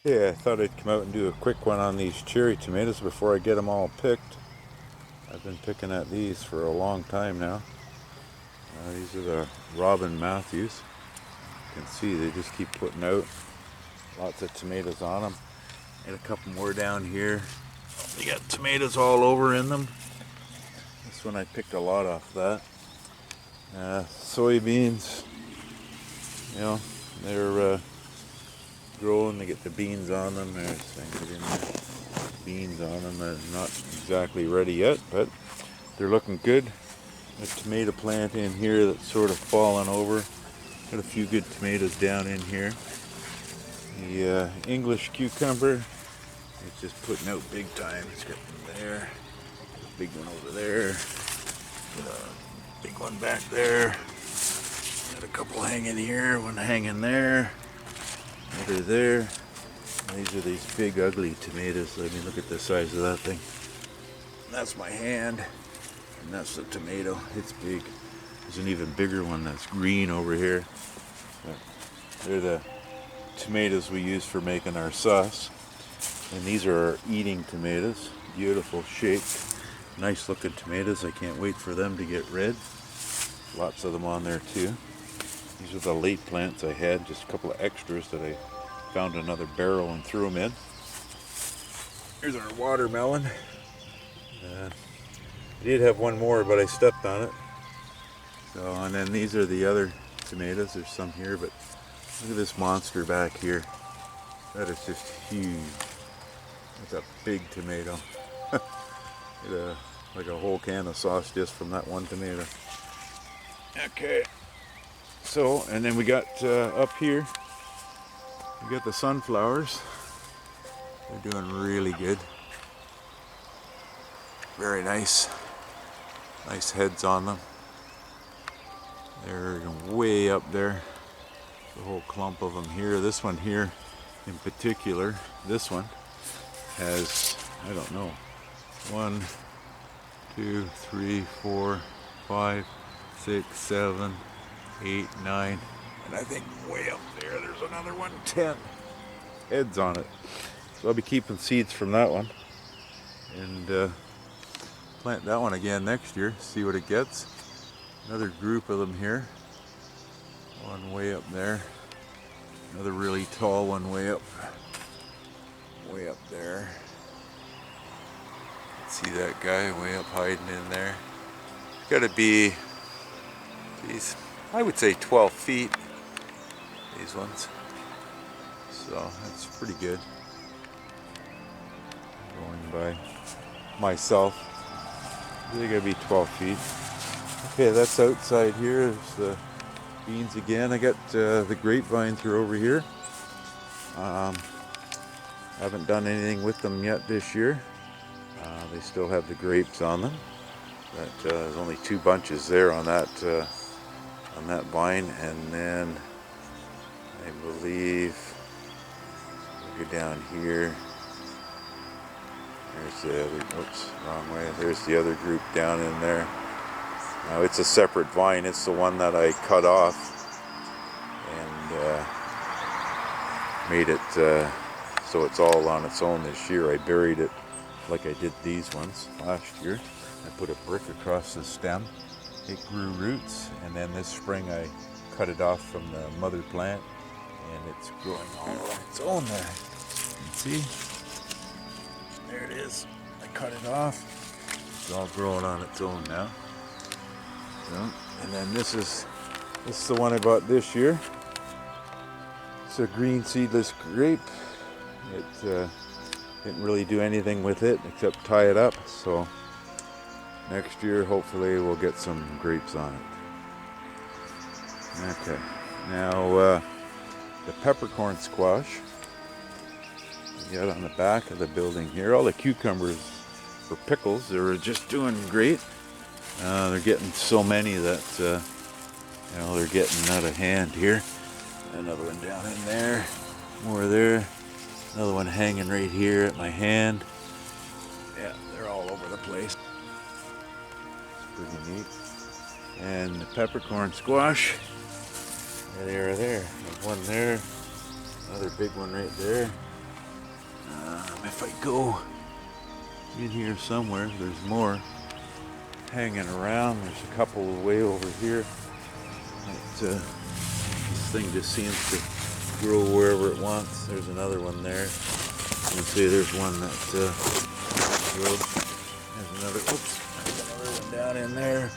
Okay, I thought I'd come out and do a quick one on these cherry tomatoes before I get them all picked. I've been picking at these for a long time now. These are the Robin Matthews. You can see they just keep putting out lots of tomatoes on them. And a couple more down here. They got tomatoes all over in them. This one I picked a lot off that. Soybeans, you know, they're growing. They get the beans on them. Beans on them. They're not exactly ready yet, but they're looking good. A tomato plant in here that's sort of fallen over. Got a few good tomatoes down in here. The English cucumber, it's just putting out big time. It's got one there, a big one over there, a big one back there. Got a couple hanging here, one hanging there, another there. These are these big ugly tomatoes. I mean, look at the size of that thing. That's my hand, and that's the tomato. It's big. There's an even bigger one that's green over here. They're the tomatoes we use for making our sauce. And these are our eating tomatoes. Beautiful shaped, nice looking tomatoes. I can't wait for them to get red. Lots of them on there too. These are the late plants I had, just a couple of extras that I found another barrel and threw them in. Here's our watermelon. I did have one more, but I stepped on it. So, and then these are the other tomatoes. There's some here, but look at this monster back here. That is just huge. It's a big tomato. Like a whole can of sauce just from that one tomato. Okay. So, and then we got up here, we got the sunflowers. They're doing really good. Very nice. Nice heads on them. They're way up there. The whole clump of them here. This one here in particular, this one has, I don't know, 1, 2, 3, 4, 5, 6, 7, 8, 9, and I think way up there there's another one, 10 heads on it. So I'll be keeping seeds from that one and plant that one again next year, see what it gets. Another group of them here. One way up there. Another really tall one way up there. See that guy way up hiding in there? Gotta be, geez, I would say 12 feet, these ones. So that's pretty good. Going by myself, they gotta be 12 feet. Okay, that's outside here. There's the beans again. I got the grapevine through over here. Haven't done anything with them yet this year. They still have the grapes on them. But there's only 2 bunches there on that vine, and then I believe we'll go down here. There's the other. Oops, wrong way. There's the other group down in there. Now it's a separate vine. It's the one that I cut off and made it so it's all on its own this year. I buried it like I did these ones last year. I put a brick across the stem. It grew roots, and then this spring I cut it off from the mother plant, and it's growing all on its own there. You can see? There it is. I cut it off. It's all growing on its own now. And then this is the one I bought this year. It's a green seedless grape. It didn't really do anything with it except tie it up. So next year, hopefully, we'll get some grapes on it. Okay. Now the peppercorn squash. You got on the back of the building here. All the cucumbers for pickles. They're just doing great. They're getting so many that you know, they're getting out of hand here. Another one down in there, more there. Another one hanging right here at my hand. Yeah, they're all over the place. It's pretty neat. And the peppercorn squash. There they are there. There's one there. Another big one right there. If I go in here somewhere, there's more hanging around. There's a couple way over here. This thing just seems to grow wherever it wants. There's another one there. You can see there's one that grows. There's another. Oops, there's another one down in there.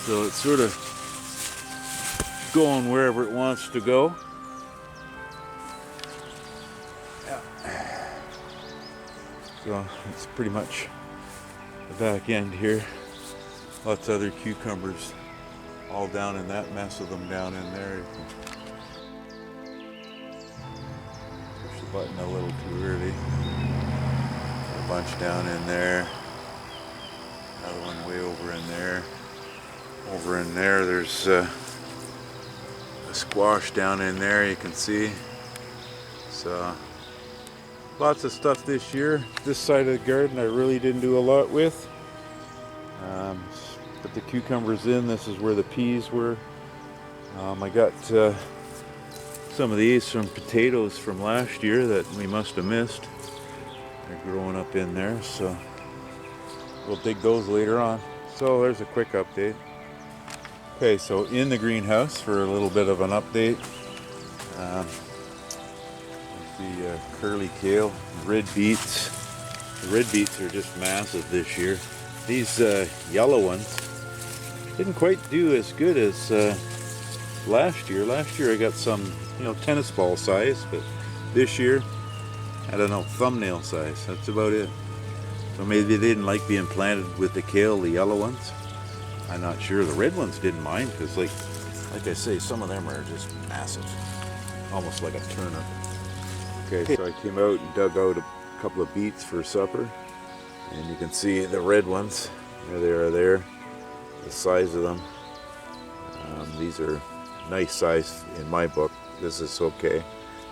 So it's sort of going wherever it wants to go. So it's pretty much the back end here. Lots of other cucumbers all down in that mess of them down in there. Push the button a little too early. A bunch down in there. Another one way over in there. Over in there there's a squash down in there, you can see. So lots of stuff this year. This side of the garden I really didn't do a lot with. Put the cucumbers in. This is where the peas were. I got some of these from potatoes from last year that we must have missed. They're growing up in there, so we'll dig those later on. So there's a quick update. Okay, so in the greenhouse for a little bit of an update. The curly kale, red beets. The red beets are just massive this year. These yellow ones didn't quite do as good as last year. Last year I got some, tennis ball size, but this year, I don't know, thumbnail size. That's about it. So maybe they didn't like being planted with the kale, the yellow ones. I'm not sure. The red ones didn't mind because, like I say, some of them are just massive, almost like a turnip. Okay, so I came out and dug out a couple of beets for supper, and you can see the red ones. There they are there, the size of them. These are nice size in my book. This is okay.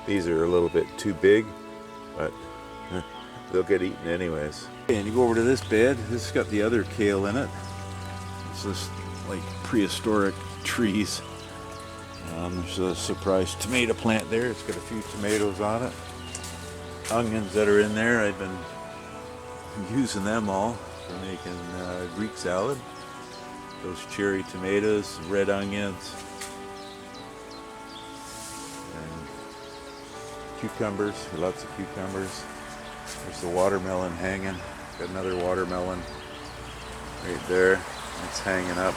These are a little bit too big, but they'll get eaten anyways. Okay, and you go over to this bed. This has got the other kale in it. It's just like prehistoric trees. There's a surprise tomato plant there. It's got a few tomatoes on it. Onions that are in there, I've been using them all for making Greek salad. Those cherry tomatoes, red onions, and cucumbers, lots of cucumbers. There's the watermelon hanging. Got another watermelon right there. It's hanging up.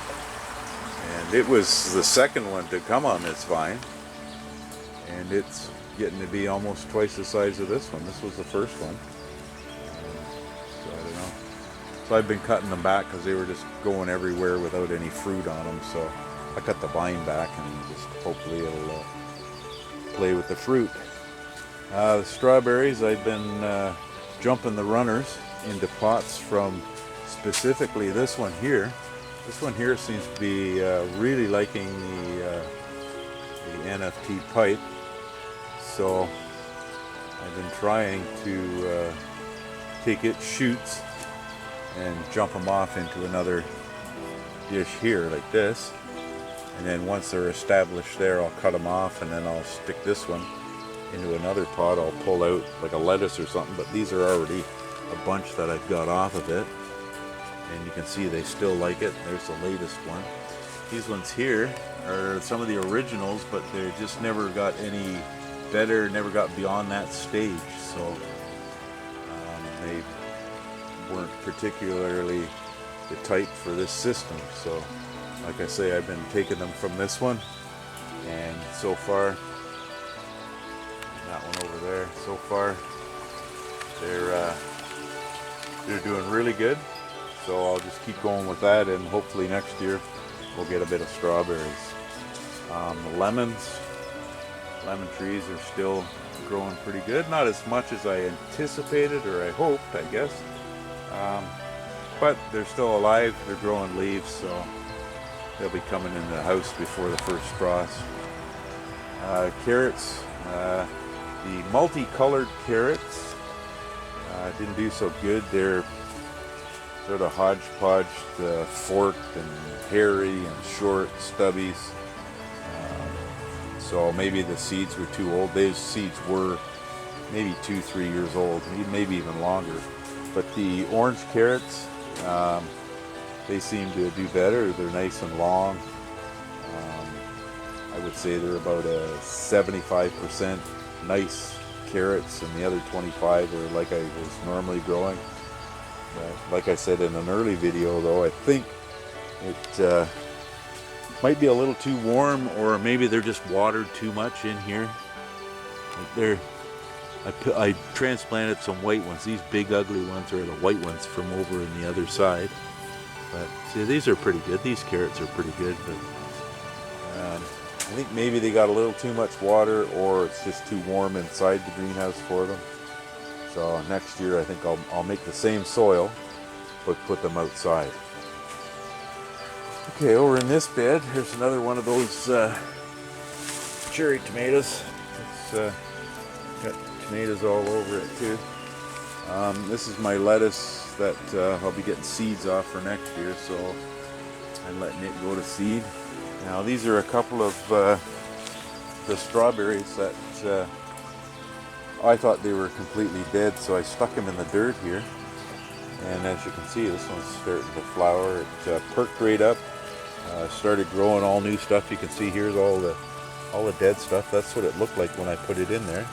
And it was the second one to come on this vine. And it's getting to be almost twice the size of this one. This was the first one. So I don't know. So I've been cutting them back because they were just going everywhere without any fruit on them. So I cut the vine back and just hopefully it'll play with the fruit. The strawberries, I've been jumping the runners into pots from specifically this one here. This one here seems to be really liking the NFT pipe. So I've been trying to take its shoots and jump them off into another dish here like this. And then once they're established there, I'll cut them off and then I'll stick this one into another pot. I'll pull out like a lettuce or something, but these are already a bunch that I've got off of it. And you can see they still like it. There's the latest one. These ones here are some of the originals, but they just never got any better, never got beyond that stage. So they weren't particularly the type for this system. So like I say, I've been taking them from this one, and so far, that one over there, so far they're doing really good. So I'll just keep going with that, and hopefully next year we'll get a bit of strawberries. The lemon trees are still growing pretty good. Not as much as I anticipated or I hoped, I guess. But they're still alive. They're growing leaves, so they'll be coming in the house before the first frost. Carrots, the multicolored carrots didn't do so good. They're sort of hodgepodge, forked and hairy and short, stubbies. So maybe the seeds were too old. Those seeds were maybe 2-3 years old, maybe even longer. But the orange carrots, they seem to do better. They're nice and long. I would say they're about a 75% nice carrots, and the other 25 are like I was normally growing. Like I said in an early video though, I think it might be a little too warm, or maybe they're just watered too much in here. I transplanted some white ones. These big ugly ones are the white ones from over in the other side. But see, these are pretty good. These carrots are pretty good, but I think maybe they got a little too much water, or it's just too warm inside the greenhouse for them. So next year I think I'll make the same soil, but put them outside. Okay, over in this bed, here's another one of those cherry tomatoes. It's got tomatoes all over it too. This is my lettuce that I'll be getting seeds off for next year, so I'm letting it go to seed. Now these are a couple of the strawberries that I thought they were completely dead, so I stuck them in the dirt here. And as you can see, this one's starting to flower. It perked right up, started growing all new stuff. You can see here's all the dead stuff. That's what it looked like when I put it in there.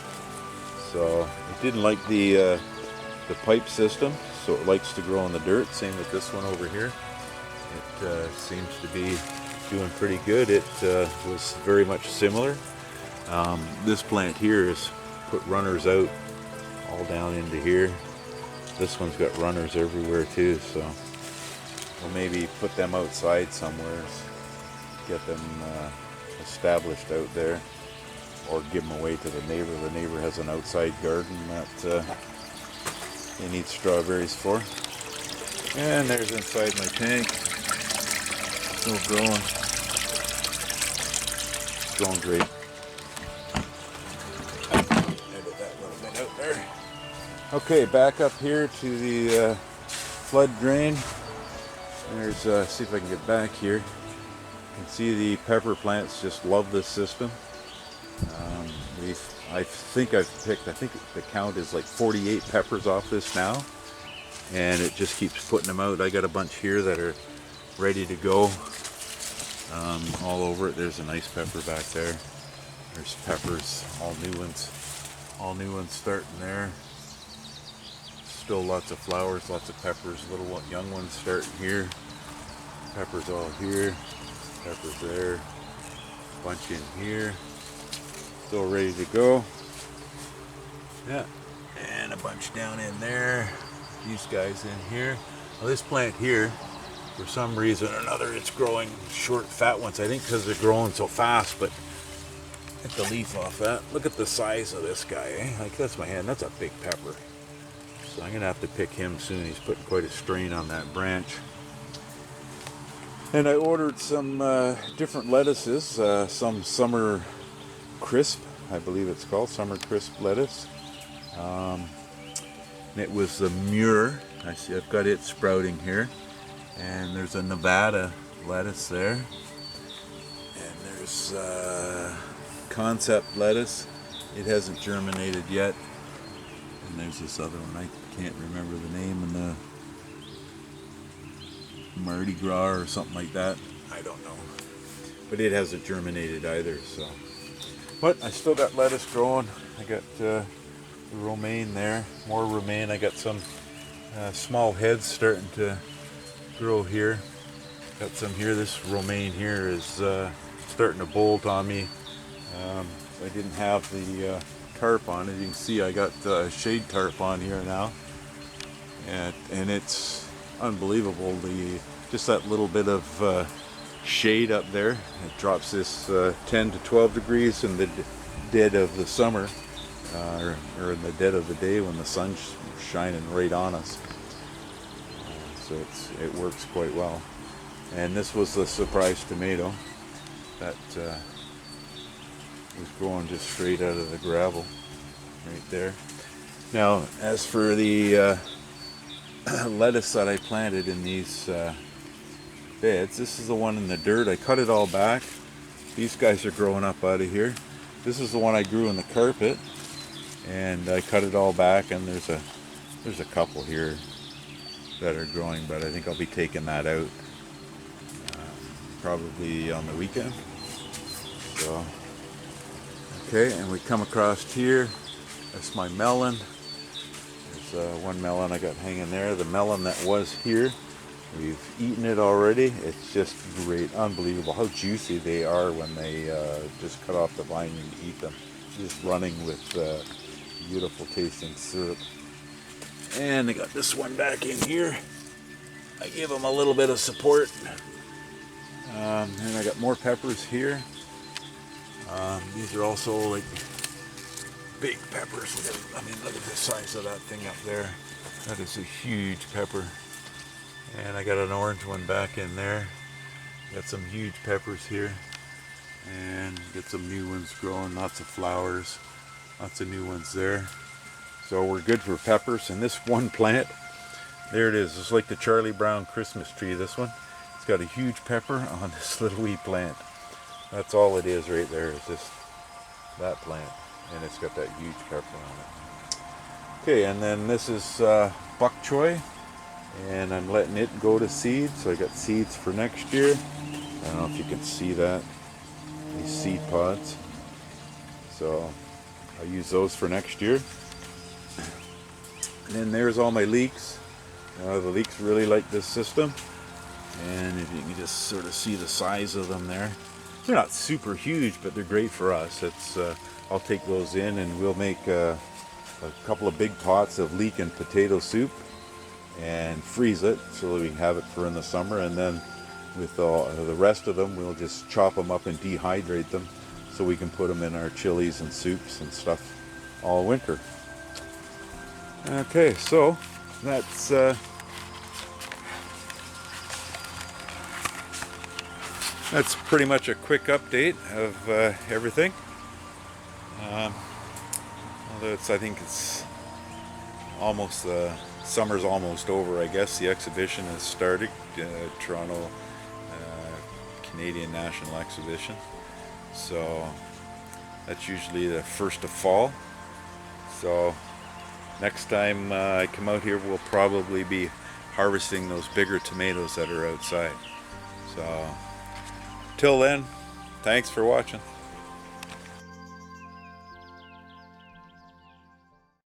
So it didn't like the pipe system, so it likes to grow in the dirt. Same with this one over here. It seems to be doing pretty good. It was very much similar. This plant here has put runners out all down into here. This one's got runners everywhere too, so we'll maybe put them outside somewhere, get them established out there, or give them away to the neighbor. The neighbor has an outside garden that they need strawberries for. And there's inside my tank. Still growing. It's growing great. Edit that little bit out there. Okay, back up here to the flood drain. There's, see if I can get back here. You can see the pepper plants just love this system. I think the count is like 48 peppers off this now, and it just keeps putting them out. I got a bunch here that are ready to go all over it. There's a nice pepper back there. There's peppers, all new ones starting there. Still lots of flowers, lots of peppers, little young ones starting here. Peppers all here, peppers there, bunch in here. Still ready to go. Yeah, and a bunch down in there. These guys in here. Well, this plant here, for some reason or another, it's growing short, fat ones. I think because they're growing so fast, but get the leaf off that. Look at the size of this guy, eh? Like, that's my hand. That's a big pepper. So I'm gonna have to pick him soon. He's putting quite a strain on that branch. And I ordered some different lettuces, some summer crisp, I believe it's called, summer crisp lettuce. And it was the Muir. I see I've got it sprouting here. And there's a Nevada lettuce there. And there's concept lettuce. It hasn't germinated yet. And there's this other one, I can't remember the name, and the Mardi Gras or something like that. I don't know. But it hasn't germinated either, so. But I still got lettuce growing. I got the romaine there, more romaine. I got some small heads starting to grow here. Got some here. This romaine here is starting to bolt on me. I didn't have the tarp on. As you can see, I got shade tarp on here now, and it's unbelievable. Just that little bit of shade up there, it drops this 10 to 12 degrees in the dead of the summer, or in the dead of the day when the sun's shining right on us. So it works quite well. And this was the surprise tomato that was growing just straight out of the gravel right there. Now, as for the lettuce that I planted in these beds, this is the one in the dirt. I cut it all back. These guys are growing up out of here. This is the one I grew in the carpet. and I cut it all back, and there's a couple here that are growing, but I think I'll be taking that out probably on the weekend. So okay, and we come across here. That's my melon. There's one melon I got hanging there. The melon that was here, we've eaten it already. It's just great, unbelievable how juicy they are when they just cut off the vine and eat them. Just running with beautiful tasting syrup. And I got this one back in here. I gave them a little bit of support. And I got more peppers here. These are also like big peppers. Look at the size of that thing up there. That is a huge pepper. And I got an orange one back in there. Got some huge peppers here. And get some new ones growing, lots of flowers, lots of new ones there. So we're good for peppers. And this one plant, there it is. It's like the Charlie Brown Christmas tree, this one. It's got a huge pepper on this little wee plant. That's all it is right there, is just that plant. And it's got that huge pepper on it. Okay, and then this is bok choy. And I'm letting it go to seed. So I got seeds for next year. I don't know if you can see that. These seed pods. So I'll use those for next year. And then there's all my leeks. The leeks really like this system. And if you can just sort of see the size of them there. They're not super huge, but they're great for us. I'll take those in and we'll make a couple of big pots of leek and potato soup and freeze it so that we can have it for in the summer. And then with the rest of them, we'll just chop them up and dehydrate them so we can put them in our chilies and soups and stuff all winter. Okay, so that's pretty much a quick update of everything. Although I think it's almost summer's almost over, I guess. The exhibition has started, Toronto Canadian National Exhibition. So that's usually the first of fall. So next time I come out here, we'll probably be harvesting those bigger tomatoes that are outside. So till then, thanks for watching.